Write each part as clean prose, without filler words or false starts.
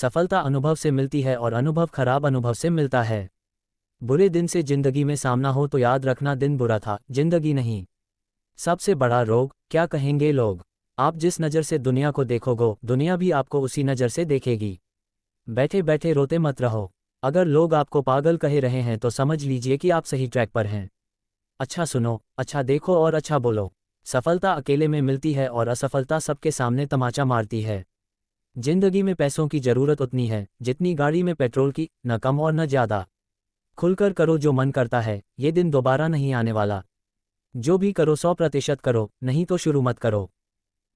सफलता अनुभव से मिलती है और अनुभव खराब अनुभव से मिलता है। बुरे दिन से जिंदगी में सामना हो तो याद रखना दिन बुरा था, जिंदगी नहीं। सबसे बड़ा रोग, क्या कहेंगे लोग। आप जिस नज़र से दुनिया को देखोगे, दुनिया भी आपको उसी नज़र से देखेगी। बैठे बैठे रोते मत रहो। अगर लोग आपको पागल कह रहे हैं तो समझ लीजिए कि आप सही ट्रैक पर हैं। अच्छा सुनो, अच्छा देखो और अच्छा बोलो। सफलता अकेले में मिलती है और असफलता सबके सामने तमाचा मारती है। जिंदगी में पैसों की जरूरत उतनी है जितनी गाड़ी में पेट्रोल की, न कम और न ज्यादा। खुलकर करो जो मन करता है, ये दिन दोबारा नहीं आने वाला। जो भी करो 100% करो, नहीं तो शुरू मत करो।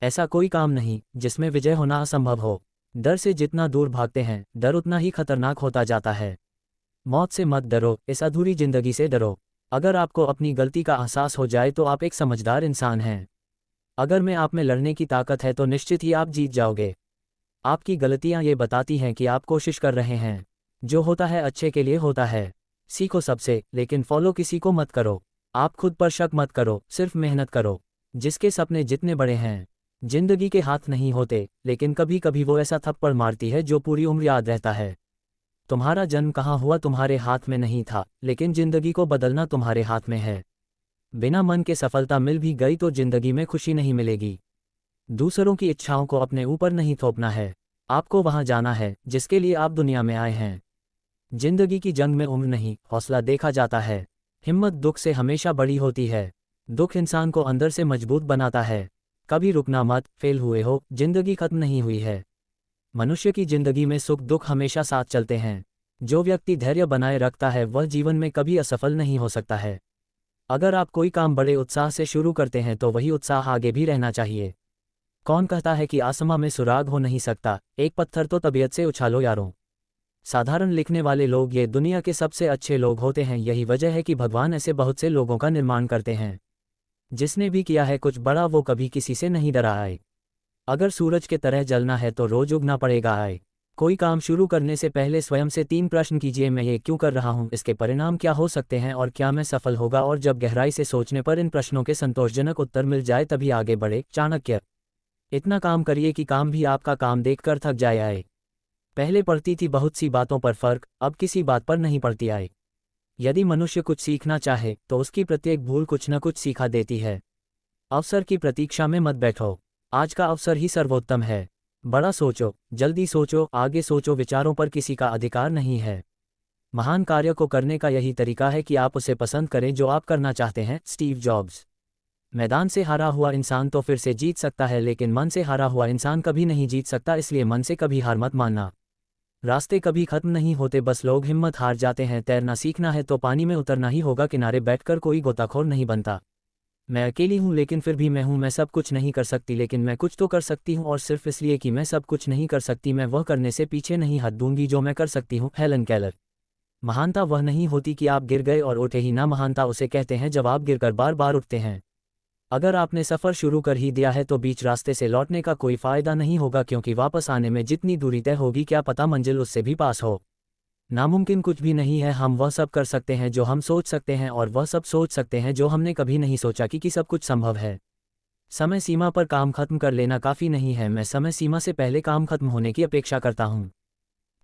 ऐसा कोई काम नहीं जिसमें विजय होना असंभव हो। डर से जितना दूर भागते हैं, डर उतना ही खतरनाक होता जाता है। मौत से मत डरो, इस अधूरी जिंदगी से डरो। अगर आपको अपनी गलती का एहसास हो जाए तो आप एक समझदार इंसान हैं। अगर में आप में लड़ने की ताकत है तो निश्चित ही आप जीत जाओगे। आपकी गलतियां ये बताती हैं कि आप कोशिश कर रहे हैं। जो होता है अच्छे के लिए होता है। सीखो सबसे, लेकिन फॉलो किसी को मत करो। आप खुद पर शक मत करो, सिर्फ मेहनत करो। जिसके सपने जितने बड़े हैं, जिंदगी के हाथ नहीं होते, लेकिन कभी कभी वो ऐसा थप्पड़ मारती है जो पूरी उम्र याद रहता है। तुम्हारा जन्म कहाँ हुआ तुम्हारे हाथ में नहीं था, लेकिन जिंदगी को बदलना तुम्हारे हाथ में है। बिना मन के सफलता मिल भी गई तो जिंदगी में खुशी नहीं मिलेगी। दूसरों की इच्छाओं को अपने ऊपर नहीं थोपना है। आपको वहां जाना है जिसके लिए आप दुनिया में आए हैं। जिंदगी की जंग में उम्र नहीं, हौसला देखा जाता है। हिम्मत दुख से हमेशा बड़ी होती है। दुख इंसान को अंदर से मजबूत बनाता है। कभी रुकना मत, फेल हुए हो, जिंदगी खत्म नहीं हुई है। मनुष्य की जिंदगी में सुख दुख हमेशा साथ चलते हैं। जो व्यक्ति धैर्य बनाए रखता है वह जीवन में कभी असफल नहीं हो सकता है। अगर आप कोई काम बड़े उत्साह से शुरू करते हैं तो वही उत्साह आगे भी रहना चाहिए। कौन कहता है कि आसमां में सुराग हो नहीं सकता, एक पत्थर तो तबीयत से उछालो यारों। साधारण लिखने वाले लोग ये दुनिया के सबसे अच्छे लोग होते हैं। यही वजह है कि भगवान ऐसे बहुत से लोगों का निर्माण करते हैं। जिसने भी किया है कुछ बड़ा वो कभी किसी से नहीं डरा है। अगर सूरज के तरह जलना है तो रोज उगना पड़ेगा है। कोई काम शुरू करने से पहले स्वयं से 3 प्रश्न कीजिए, मैं ये क्यों कर रहा हूँ, इसके परिणाम क्या हो सकते हैं और क्या मैं सफल होगा। और जब गहराई से सोचने पर इन प्रश्नों के संतोषजनक उत्तर मिल जाए तभी आगे बढ़े। चाणक्य। इतना काम करिए कि काम भी आपका काम देखकर थक जाए आए। पहले पड़ती थी बहुत सी बातों पर फर्क, अब किसी बात पर नहीं पड़ती आए। यदि मनुष्य कुछ सीखना चाहे तो उसकी प्रत्येक भूल कुछ न कुछ सीखा देती है। अवसर की प्रतीक्षा में मत बैठो, आज का अवसर ही सर्वोत्तम है। बड़ा सोचो, जल्दी सोचो, आगे सोचो, विचारों पर किसी का अधिकार नहीं है। महान कार्य को करने का यही तरीका है कि आप उसे पसंद करें जो आप करना चाहते हैं। Steve jobs. मैदान से हारा हुआ इंसान तो फिर से जीत सकता है, लेकिन मन से हारा हुआ इंसान कभी नहीं जीत सकता, इसलिए मन से कभी हार मत मानना। रास्ते कभी खत्म नहीं होते, बस लोग हिम्मत हार जाते हैं। तैरना सीखना है तो पानी में उतरना ही होगा, किनारे बैठकर कोई गोताखोर नहीं बनता। मैं अकेली हूँ लेकिन फिर भी मैं हूँ, मैं सब कुछ नहीं कर सकती लेकिन मैं कुछ तो कर सकती हूँ, और सिर्फ इसलिए कि मैं सब कुछ नहीं कर सकती मैं वह करने से पीछे नहीं हट दूंगी जो मैं कर सकती हूँ। Helen Keller. महानता वह नहीं होती कि आप गिर गए और उठे ही ना, महानता उसे कहते हैं जब आप गिरकर बार बार उठते हैं। अगर आपने सफ़र शुरू कर ही दिया है तो बीच रास्ते से लौटने का कोई फ़ायदा नहीं होगा, क्योंकि वापस आने में जितनी दूरी तय होगी क्या पता मंजिल उससे भी पास हो। नामुमकिन कुछ भी नहीं है, हम वह सब कर सकते हैं जो हम सोच सकते हैं और वह सब सोच सकते हैं जो हमने कभी नहीं सोचा कि सब कुछ संभव है। समय सीमा पर काम खत्म कर लेना काफ़ी नहीं है, मैं समय सीमा से पहले काम खत्म होने की अपेक्षा करता हूँ।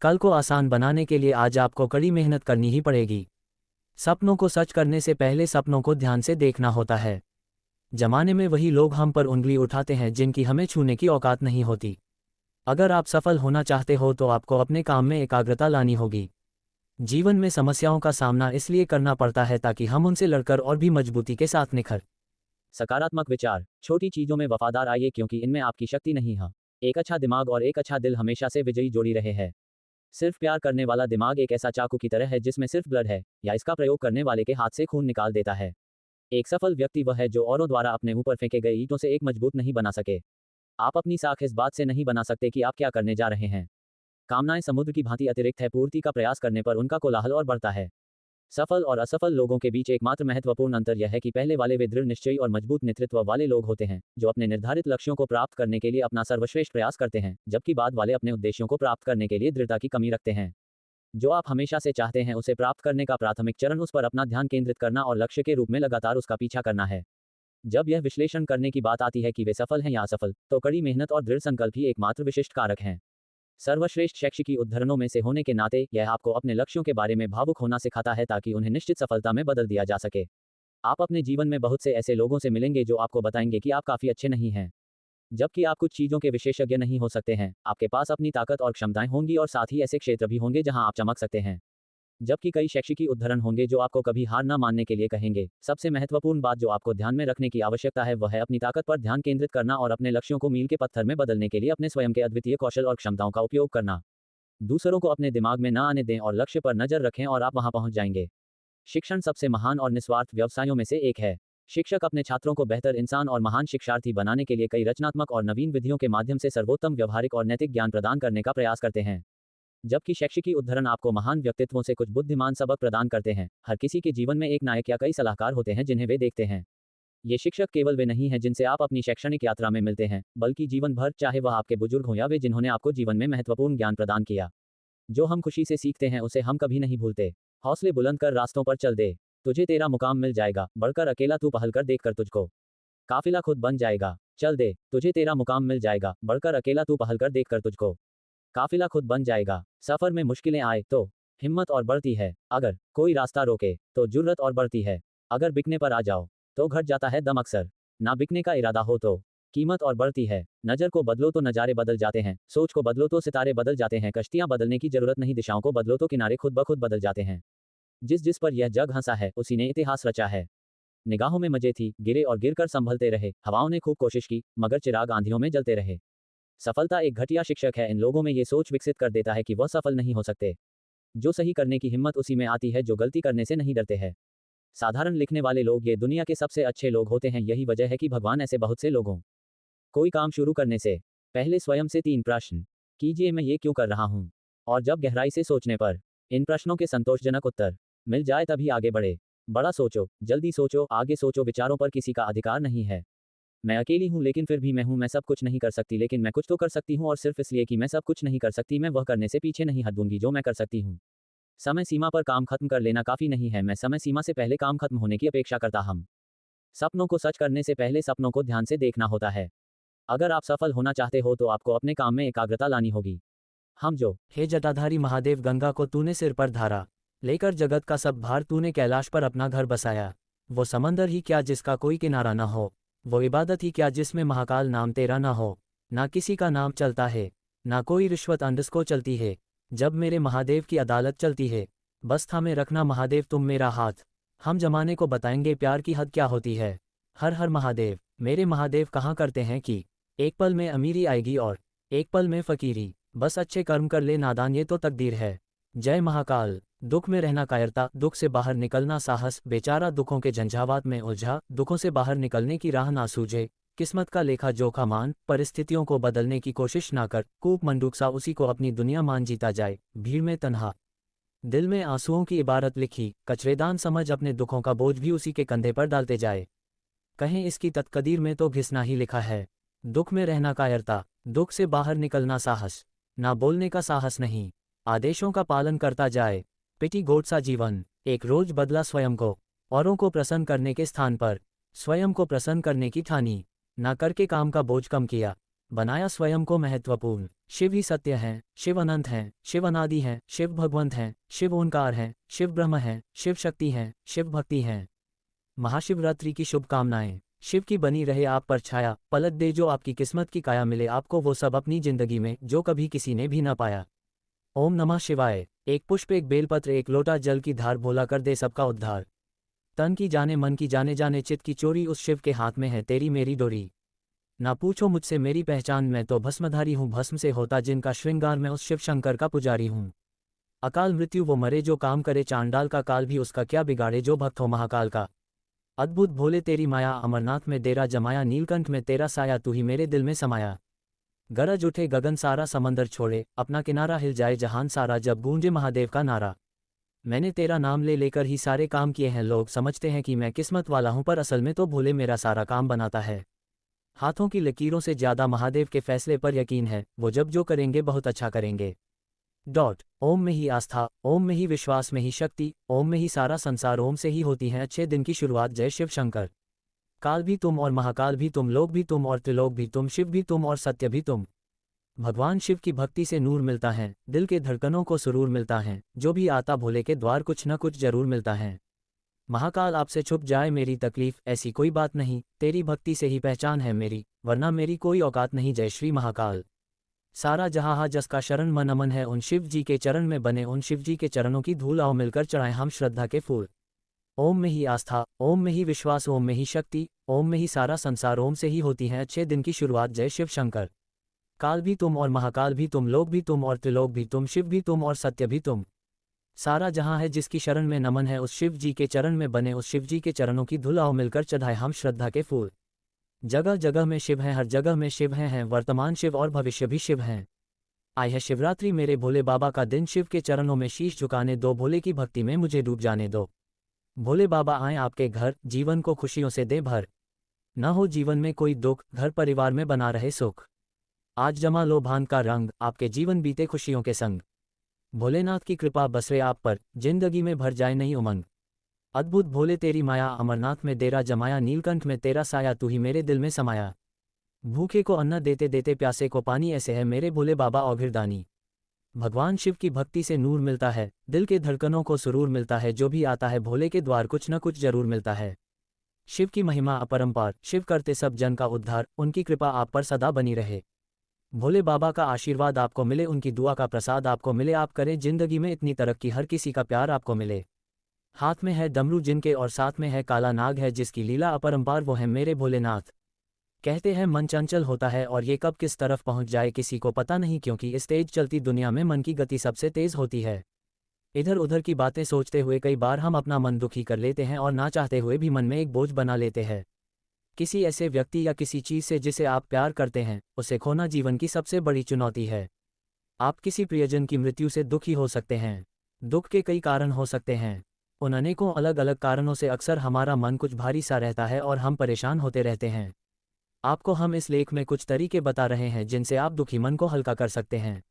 कल को आसान बनाने के लिए आज आपको कड़ी मेहनत करनी ही पड़ेगी। सपनों को सच करने से पहले सपनों को ध्यान से देखना होता है। जमाने में वही लोग हम पर उंगली उठाते हैं जिनकी हमें छूने की औकात नहीं होती। अगर आप सफल होना चाहते हो तो आपको अपने काम में एकाग्रता लानी होगी। जीवन में समस्याओं का सामना इसलिए करना पड़ता है ताकि हम उनसे लड़कर और भी मजबूती के साथ निखर। सकारात्मक विचार। छोटी चीजों में वफादार आइए क्योंकि इनमें आपकी शक्ति नहीं है। एक अच्छा दिमाग और एक अच्छा दिल हमेशा से विजयी जोड़ी रहे हैं। सिर्फ प्यार करने वाला दिमाग एक ऐसा चाकू की तरह है जिसमें सिर्फ ब्लड है, या इसका प्रयोग करने वाले के हाथ से खून निकाल देता है। एक सफल व्यक्ति वह है जो औरों द्वारा अपने ऊपर फेंके गए ईंटों से एक मजबूत नहीं बना सके। आप अपनी साख इस बात से नहीं बना सकते कि आप क्या करने जा रहे हैं। कामनाएं समुद्र की भांति अतिरिक्त है, पूर्ति का प्रयास करने पर उनका कोलाहल और बढ़ता है। सफल और असफल लोगों के बीच एकमात्र महत्वपूर्ण अंतर यह है कि पहले वाले वे दृढ़ निश्चयी और मजबूत नेतृत्व वाले लोग होते हैं जो अपने निर्धारित लक्ष्यों को प्राप्त करने के लिए अपना सर्वश्रेष्ठ प्रयास करते हैं, जबकि बाद वाले अपने उद्देश्यों को प्राप्त करने के लिए दृढ़ता की कमी रखते हैं। जो आप हमेशा से चाहते हैं उसे प्राप्त करने का प्राथमिक चरण उस पर अपना ध्यान केंद्रित करना और लक्ष्य के रूप में लगातार उसका पीछा करना है। जब यह विश्लेषण करने की बात आती है कि वे सफल हैं या असफल, तो कड़ी मेहनत और दृढ़ संकल्प ही एकमात्र विशिष्ट कारक हैं। सर्वश्रेष्ठ शैक्षिकी उद्धरणों में से होने के नाते यह आपको अपने लक्ष्यों के बारे में भावुक होना सिखाता है ताकि उन्हें निश्चित सफलता में बदल दिया जा सके। आप अपने जीवन में बहुत से ऐसे लोगों से मिलेंगे जो आपको बताएंगे कि आप काफ़ी अच्छे नहीं हैं। जबकि आप कुछ चीज़ों के विशेषज्ञ नहीं हो सकते हैं, आपके पास अपनी ताकत और क्षमताएं होंगी और साथ ही ऐसे क्षेत्र भी होंगे जहां आप चमक सकते हैं। जबकि कई शैक्षिकी उद्धरण होंगे जो आपको कभी हार न मानने के लिए कहेंगे। सबसे महत्वपूर्ण बात जो आपको ध्यान में रखने की आवश्यकता है वह है अपनी ताकत पर ध्यान केंद्रित करना और अपने लक्ष्यों को मील के पत्थर में बदलने के लिए अपने स्वयं के अद्वितीय कौशल और क्षमताओं का उपयोग करना। दूसरों को अपने दिमाग में न आने दें और लक्ष्य पर नजर रखें और आप वहां पहुंच जाएंगे। शिक्षण सबसे महान और निस्वार्थ व्यवसायों में से एक है। शिक्षक अपने छात्रों को बेहतर इंसान और महान शिक्षार्थी बनाने के लिए कई रचनात्मक और नवीन विधियों के माध्यम से सर्वोत्तम व्यवहारिक और नैतिक ज्ञान प्रदान करने का प्रयास करते हैं। जबकि शैक्षिकी उद्धरण आपको महान व्यक्तित्वों से कुछ बुद्धिमान सबक प्रदान करते हैं। हर किसी के जीवन में एक नायक या कई सलाहकार होते हैं जिन्हें वे देखते हैं। ये शिक्षक केवल वे नहीं हैं जिनसे आप अपनी शैक्षणिक यात्रा में मिलते हैं, बल्कि जीवन भर, चाहे वह आपके बुजुर्ग हों या वे जिन्होंने आपको जीवन में महत्वपूर्ण ज्ञान प्रदान किया। जो हम खुशी से सीखते हैं उसे हम कभी नहीं भूलते। हौसले बुलंद कर रास्तों पर चल दे, तुझे तेरा मुकाम मिल जाएगा, बढ़कर अकेला तू पहल कर देखकर तुझको काफिला खुद बन जाएगा। चल दे, तुझे तेरा मुकाम मिल जाएगा, बढ़कर अकेला तू पहल कर देखकर तुझको काफिला खुद बन जाएगा। सफर में मुश्किलें आए तो हिम्मत और बढ़ती है, अगर कोई रास्ता रोके तो जुर्रत और बढ़ती है। अगर बिकने पर आ जाओ तो घट जाता है दम अक्सर, ना बिकने का इरादा हो तो कीमत और बढ़ती है। नजर को बदलो तो नज़ारे बदल जाते हैं, सोच को बदलो तो सितारे बदल जाते हैं। कश्तियां बदलने की जरूरत नहीं, दिशाओं को बदलो तो किनारे खुद ब खुद बदल जाते हैं। जिस पर यह जग हंसा है उसी ने इतिहास रचा है। निगाहों में मजे थी, गिरे और गिरकर संभलते रहे। हवाओं ने खूब कोशिश की मगर चिराग आंधियों में जलते रहे। सफलता एक घटिया शिक्षक है। इन लोगों में ये सोच विकसित कर देता है कि वह सफल नहीं हो सकते। जो सही करने की हिम्मत उसी में आती है जो गलती करने से नहीं डरते हैं। साधारण लिखने वाले लोग ये दुनिया के सबसे अच्छे लोग होते हैं। यही वजह है कि भगवान ऐसे बहुत से लोगों कोई काम शुरू करने से पहले स्वयं से 3 प्रश्न कीजिए, मैं ये क्यों कर रहा हूं? और जब गहराई से सोचने पर इन प्रश्नों के संतोषजनक उत्तर मिल जाए तभी आगे बढ़े। बड़ा सोचो, जल्दी सोचो, आगे सोचो। विचारों पर किसी का अधिकार नहीं है। मैं अकेली हूं लेकिन फिर भी मैं हूं। मैं सब कुछ नहीं कर सकती लेकिन मैं कुछ तो कर सकती हूं, और सिर्फ इसलिए कि मैं सब कुछ नहीं कर सकती मैं वह करने से पीछे नहीं हट दूंगी जो मैं कर सकती हूं। समय सीमा पर काम खत्म कर लेना काफी नहीं है, मैं समय सीमा से पहले काम खत्म होने की अपेक्षा करता। हम सपनों को सच करने से पहले सपनों को ध्यान से देखना होता है। अगर आप सफल होना चाहते हो तो आपको अपने काम में एकाग्रता लानी होगी। हम जो हे जटाधारी महादेव, गंगा को तूने सिर पर धारा, लेकर जगत का सब भार तूने कैलाश पर अपना घर बसाया। वो समंदर ही क्या जिसका कोई किनारा ना हो, वो इबादत ही क्या जिसमें महाकाल नाम तेरा ना हो। ना किसी का नाम चलता है, ना कोई रिश्वत अंडस को चलती है। जब मेरे महादेव की अदालत चलती है, बस थामे रखना महादेव तुम मेरा हाथ। हम जमाने को बताएंगे प्यार की हद क्या होती है। हर हर महादेव। मेरे महादेव कहाँ करते हैं कि एक पल में अमीरी आएगी और एक पल में फकीरी। बस अच्छे कर्म कर ले नादान, ये तो तकदीर है। जय महाकाल। दुख में रहना कायरता, दुख से बाहर निकलना साहस। बेचारा दुखों के झंझावात में उलझा, दुखों से बाहर निकलने की राह ना सूझे। किस्मत का लेखा जोखा मान, परिस्थितियों को बदलने की कोशिश ना कर। कूप मंडूक सा उसी को अपनी दुनिया मान जीता जाए। भीड़ में तन्हा, दिल में आंसुओं की इबारत लिखी। कचरेदान समझ अपने दुखों का बोझ भी उसी के कंधे पर डालते जाए। कहें इसकी तत्कदीर में तो घिसना ही लिखा है। दुख में रहना कायरता, दुख से बाहर निकलना साहस। ना बोलने का साहस नहीं, आदेशों का पालन करता जाए। पिटी गोट सा जीवन, एक रोज बदला स्वयं को। औरों को प्रसन्न करने के स्थान पर स्वयं को प्रसन्न करने की ठानी। ना करके काम का बोझ कम किया, बनाया स्वयं को महत्वपूर्ण। शिव ही सत्य हैं, शिव अनंत हैं, शिव अनादि हैं, शिव भगवंत हैं, शिव ओंकार हैं, शिव ब्रह्म हैं, शिव शक्ति हैं, शिव भक्ति हैं। महाशिवरात्रि की शुभकामनाएं। शिव की बनी रहे आप पर छाया, पलट दे जो आपकी किस्मत की काया, मिले आपको वो सब अपनी जिंदगी में जो कभी किसी ने भी ना पाया। ओम नमः शिवाय। एक पुष्प, एक बेलपत्र, एक लोटा जल की धार, भोला कर दे सबका उद्धार। तन की जाने मन की जाने, जाने चित्त की चोरी, उस शिव के हाथ में है तेरी मेरी डोरी। ना पूछो मुझसे मेरी पहचान, मैं तो भस्मधारी हूँ, भस्म से होता जिनका श्रृंगार, मैं उस शिव शंकर का पुजारी हूँ। अकाल मृत्यु वो मरे जो काम करे, चांडाल का काल भी उसका क्या बिगाड़े जो भक्त हो महाकाल का। अद्भुत भोले तेरी माया, अमरनाथ में डेरा जमाया, नीलकंठ में तेरा साया, तू ही मेरे दिल में समाया। गरज उठे गगन सारा, समंदर छोड़े अपना किनारा, हिल जाए जहान सारा जब गूंजे महादेव का नारा। मैंने तेरा नाम ले लेकर ही सारे काम किए हैं, लोग समझते हैं कि मैं किस्मत वाला हूं पर असल में तो भोले मेरा सारा काम बनाता है। हाथों की लकीरों से ज्यादा महादेव के फैसले पर यकीन है, वो जब जो करेंगे बहुत अच्छा करेंगे। ओम में ही आस्था, ओम में ही विश्वास, में ही शक्ति, ओम में ही सारा संसार, ओम से ही होती है अच्छे दिन की शुरुआत। जय शिव शंकर। काल भी तुम और महाकाल भी तुम, लोक भी तुम और त्रिलोक भी तुम, शिव भी तुम और सत्य भी तुम। भगवान शिव की भक्ति से नूर मिलता है, दिल के धड़कनों को सुरूर मिलता है, जो भी आता भोले के द्वार कुछ न कुछ जरूर मिलता है। महाकाल आपसे छुप जाए मेरी तकलीफ, ऐसी कोई बात नहीं, तेरी भक्ति से ही पहचान है मेरी, वरना मेरी कोई औकात नहीं। जय श्री महाकाल। सारा जहाँ जसका शरण मन अमन है, उन शिव जी के चरण में बने, उन शिव जी के चरणों की धूल आओ मिलकर चढ़ाएं हम श्रद्धा के फूल। ओम में ही आस्था, ओम में ही विश्वास, ओम में ही शक्ति, ओम में ही सारा संसार, ओम से ही होती है अच्छे दिन की शुरुआत। जय शिव शंकर। काल भी तुम और महाकाल भी तुम, लोक भी तुम और त्रिलोक भी तुम, शिव भी तुम और सत्य भी तुम। सारा जहां है जिसकी शरण में नमन है, उस शिव जी के चरण में बने, उस शिव जी के चरणों की धूल आओ मिलकर चढ़ाए हम श्रद्धा के फूल। जगह जगह में शिव हैं, हर जगह में शिव हैं, वर्तमान शिव और भविष्य भी शिव हैं। आई है शिवरात्रि, मेरे भोले बाबा का दिन, शिव के चरणों में शीश झुकाने दो, भोले की भक्ति में मुझे डूब जाने दो। भोले बाबा आए आपके घर, जीवन को खुशियों से दे भर, न हो जीवन में कोई दुख, घर परिवार में बना रहे सुख। आज जमा लो भान का रंग, आपके जीवन बीते खुशियों के संग। भोलेनाथ की कृपा बसरे आप पर, जिंदगी में भर जाए नई उमंग। अद्भुत भोले तेरी माया, अमरनाथ में डेरा जमाया, नीलकंठ में तेरा साया, तू ही मेरे दिल में समाया। भूखे को अन्न देते देते प्यासे को पानी, ऐसे है मेरे भोले बाबा औघिरदानी। भगवान शिव की भक्ति से नूर मिलता है, दिल के धड़कनों को सुरूर मिलता है, जो भी आता है भोले के द्वार कुछ न कुछ जरूर मिलता है। शिव की महिमा अपरंपार, शिव करते सब जन का उद्धार, उनकी कृपा आप पर सदा बनी रहे। भोले बाबा का आशीर्वाद आपको मिले, उनकी दुआ का प्रसाद आपको मिले, आप करें जिंदगी में इतनी तरक्की, हर किसी का प्यार आपको मिले। हाथ में है डमरू जिनके और साथ में है काला नाग है, जिसकी लीला अपरंपार वो है मेरे भोलेनाथ। कहते हैं मन चंचल होता है और ये कब किस तरफ पहुंच जाए किसी को पता नहीं, क्योंकि इस तेज चलती दुनिया में मन की गति सबसे तेज होती है। इधर उधर की बातें सोचते हुए कई बार हम अपना मन दुखी कर लेते हैं और ना चाहते हुए भी मन में एक बोझ बना लेते हैं। किसी ऐसे व्यक्ति या किसी चीज से जिसे आप प्यार करते हैं, उसे खोना जीवन की सबसे बड़ी चुनौती है। आप किसी प्रियजन की मृत्यु से दुखी हो सकते हैं। दुख के कई कारण हो सकते हैं। उन अनेकों अलग अलग कारणों से अक्सर हमारा मन कुछ भारी सा रहता है और हम परेशान होते रहते हैं। आपको हम इस लेख में कुछ तरीके बता रहे हैं जिनसे आप दुखी मन को हल्का कर सकते हैं।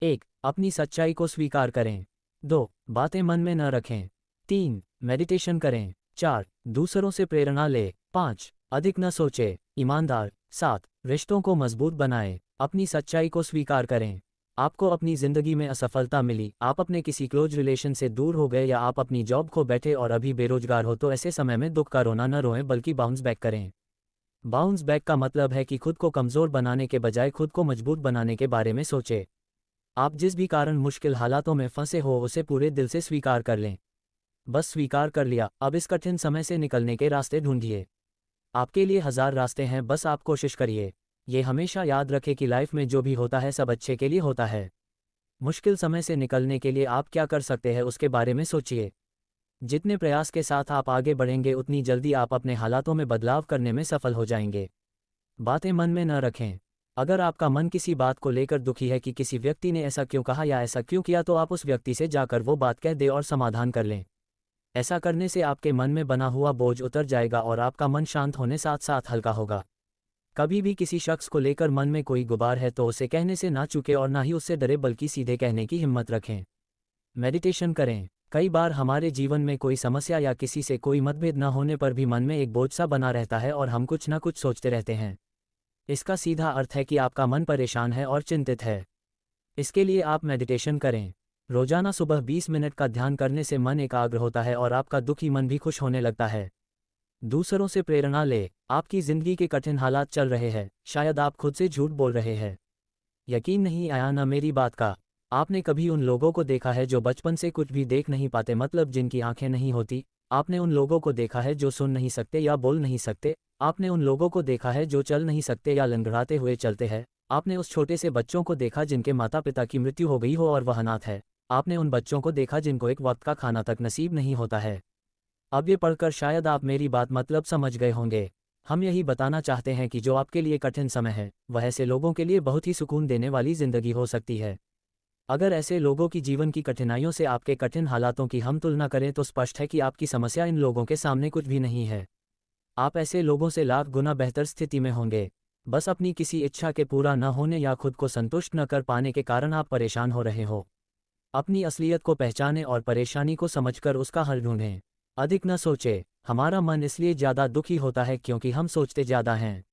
1. अपनी सच्चाई को स्वीकार करें। 2. बातें मन में न रखें। 3. मेडिटेशन करें। 4. दूसरों से प्रेरणा ले। 5. अधिक न सोचे, ईमानदार। 7. रिश्तों को मजबूत बनाएं। अपनी सच्चाई को स्वीकार करें। आपको अपनी जिंदगी में असफलता मिली, आप अपने किसी क्लोज रिलेशन से दूर हो गए या आप अपनी जॉब खो बैठे और अभी बेरोजगार हो, तो ऐसे समय में दुख का रोना न रोएं बल्कि बाउंस बैक करें। बाउंस बैक का मतलब है कि खुद को कमज़ोर बनाने के बजाय खुद को मजबूत बनाने के बारे में सोचें। आप जिस भी कारण मुश्किल हालातों में फंसे हो उसे पूरे दिल से स्वीकार कर लें। बस स्वीकार कर लिया, अब इस कठिन समय से निकलने के रास्ते ढूंढिए। आपके लिए 1000 रास्ते हैं, बस आप कोशिश करिए। ये हमेशा याद रखें कि लाइफ में जो भी होता है सब अच्छे के लिए होता है। मुश्किल समय से निकलने के लिए आप क्या कर सकते हैं उसके बारे में सोचिए। जितने प्रयास के साथ आप आगे बढ़ेंगे उतनी जल्दी आप अपने हालातों में बदलाव करने में सफल हो जाएंगे। बातें मन में न रखें। अगर आपका मन किसी बात को लेकर दुखी है कि किसी व्यक्ति ने ऐसा क्यों कहा या ऐसा क्यों किया, तो आप उस व्यक्ति से जाकर वो बात कह दे और समाधान कर लें। ऐसा करने से आपके मन में बना हुआ बोझ उतर जाएगा और आपका मन शांत होने साथ साथ हल्का होगा। कभी भी किसी शख्स को लेकर मन में कोई गुबार है तो उसे कहने से ना चूके और ना ही उससे डरे बल्कि सीधे कहने की हिम्मत रखें। मेडिटेशन करें। कई बार हमारे जीवन में कोई समस्या या किसी से कोई मतभेद न होने पर भी मन में एक बोझ सा बना रहता है और हम कुछ न कुछ सोचते रहते हैं। इसका सीधा अर्थ है कि आपका मन परेशान है और चिंतित है। इसके लिए आप मेडिटेशन करें। रोजाना सुबह 20 मिनट का ध्यान करने से मन एकाग्र होता है और आपका दुखी मन भी खुश होने लगता है। दूसरों से प्रेरणा ले। आपकी जिंदगी के कठिन हालात चल रहे हैं, शायद आप खुद से झूठ बोल रहे हैं। यकीन नहीं आया ना मेरी बात का? आपने कभी उन लोगों को देखा है जो बचपन से कुछ भी देख नहीं पाते, मतलब जिनकी आंखें नहीं होती? आपने उन लोगों को देखा है जो सुन नहीं सकते या बोल नहीं सकते? आपने उन लोगों को देखा है जो चल नहीं सकते या लंगड़ाते हुए चलते हैं? आपने उस छोटे से बच्चों को देखा जिनके माता पिता की मृत्यु हो गई हो और वह अनाथ है? आपने उन बच्चों को देखा जिनको एक वक्त का खाना तक नसीब नहीं होता है? अब ये पढ़कर शायद आप मेरी बात मतलब समझ गए होंगे। हम यही बताना चाहते हैं कि जो आपके लिए कठिन समय है वह ऐसे लोगों के लिए बहुत ही सुकून देने वाली जिंदगी हो सकती है। अगर ऐसे लोगों की जीवन की कठिनाइयों से आपके कठिन हालातों की हम तुलना करें तो स्पष्ट है कि आपकी समस्या इन लोगों के सामने कुछ भी नहीं है। आप ऐसे लोगों से लाख गुना बेहतर स्थिति में होंगे। बस अपनी किसी इच्छा के पूरा न होने या खुद को संतुष्ट न कर पाने के कारण आप परेशान हो रहे हो। अपनी असलियत को पहचानें और परेशानी को समझकर उसका हल ढूंढें। अधिक न सोचे। हमारा मन इसलिए ज़्यादा दुखी होता है क्योंकि हम सोचते ज़्यादा हैं।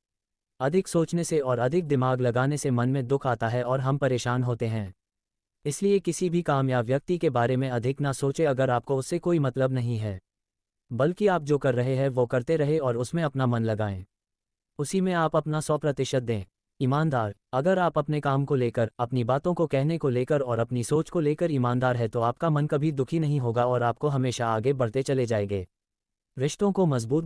अधिक सोचने से और अधिक दिमाग लगाने से मन में दुख आता है और हम परेशान होते हैं। इसलिए किसी भी काम या व्यक्ति के बारे में अधिक ना सोचें अगर आपको उससे कोई मतलब नहीं है, बल्कि आप जो कर रहे हैं वो करते रहे और उसमें अपना मन लगाएं। उसी में आप अपना 100% दें। ईमानदार, अगर आप अपने काम को लेकर, अपनी बातों को कहने को लेकर और अपनी सोच को लेकर ईमानदार है तो आपका मन कभी दुखी नहीं होगा और आपको हमेशा आगे बढ़ते चले जाएंगे। रिश्तों को मजबूत